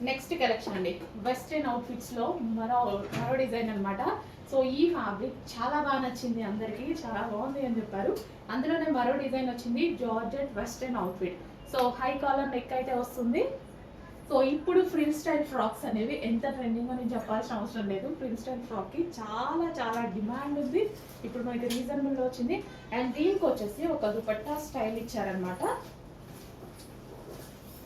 Next collection అండి, western అవుట్ఫిట్స్లో మరో మరో డిజైన్ అనమాట. సో ఈ ఫ్యాబ్రిక్ చాలా బాగా నచ్చింది అందరికీ, చాలా బాగుంది అని చెప్పారు. అందులోనే మరో డిజైన్ వచ్చింది, georgette western outfit. So high collar neck అయితే వస్తుంది. సో ఇప్పుడు ఫ్రిల్ స్టైల్ ఫ్రాక్స్ అనేవి ఎంత ట్రెండింగ్ అని చెప్పాల్సిన అవసరం లేదు. ఫ్రిల్ స్టైల్ ఫ్రాక్కి చాలా చాలా డిమాండ్ ఉంది. ఇప్పుడు మనకి రీజనబుల్లో వచ్చింది. అండ్ దీనికి వచ్చేసి ఒక దుపట్టా స్టైల్ ఇచ్చారనమాట.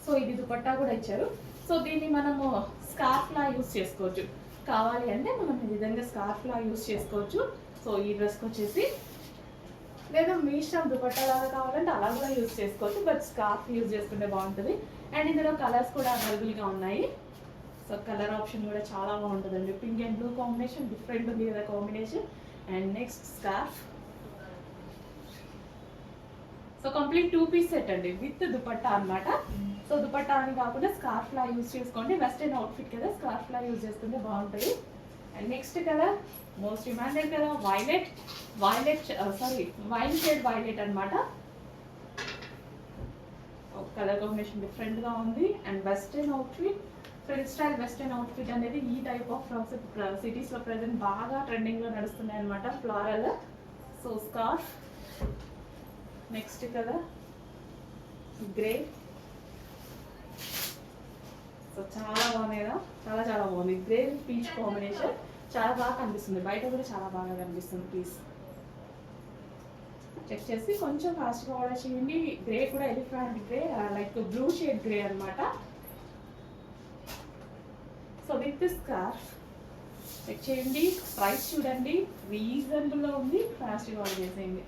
సో ఇది దుపట్టా కూడా ఇచ్చారు. సో దీన్ని మనము స్కార్ఫ్లా యూస్ చేసుకోవచ్చు. కావాలి అంటే మనం ఈ విధంగా స్కార్ఫ్లా యూస్ చేసుకోవచ్చు. సో ఈ డ్రెస్కి వచ్చేసి, లేదా మీ ఇష్టం దుపట్టా లాగా కావాలంటే అలా కూడా యూస్ చేసుకోవచ్చు, బట్ స్కార్ఫ్ యూజ్ చేసుకుంటే బాగుంటుంది. అండ్ ఇందులో కలర్స్ కూడా అవైలబుల్గా ఉన్నాయి. సో కలర్ ఆప్షన్ కూడా చాలా బాగుంటుందండి. Pink and blue combination different ఉంది కదా combination. And next scarf. So complete 2 piece set అండి విత్ దుపట్టా అనమాట. సో దుపట్టా అని కాకుండా స్కార్ఫ్లా యూజ్ చేసుకోండి. వెస్టర్న్ అవుట్ఫిట్ కదా, స్కార్ఫ్లా యూజ్ చేసుకుంటే బాగుంటుంది. And next colour most demanded colour, wine shade violet అనమాట. కలర్ కాంబినేషన్ డిఫరెంట్గా ఉంది. And western outfit, frill style western outfit అనేది ఈ టైప్ ఆఫ్ ఫ్రాక్స్ సిటీస్లో ప్రజెంట్ బాగా ట్రెండింగ్లో నడుస్తున్నాయి అనమాట, floral. So scarf. Next colour grey. So చాలా బాగుంది కదా, చాలా చాలా బాగుంది. గ్రే పీచ్ కాంబినేషన్ చాలా బాగా కనిపిస్తుంది, బయట కూడా చాలా బాగా కనిపిస్తుంది. పీస్ చెక్ చేసి కొంచెం ఫాస్ట్గా ఆర్డర్ చేయండి. గ్రే కూడా elephant grey, like blue shade grey అనమాట. సో విత్ స్కార్ఫ్ చెక్ చేయండి, ప్రైస్ చూడండి, రీజనబుల్లో ఉంది, ఫాస్ట్గా ఆర్డర్ చేసేయండి.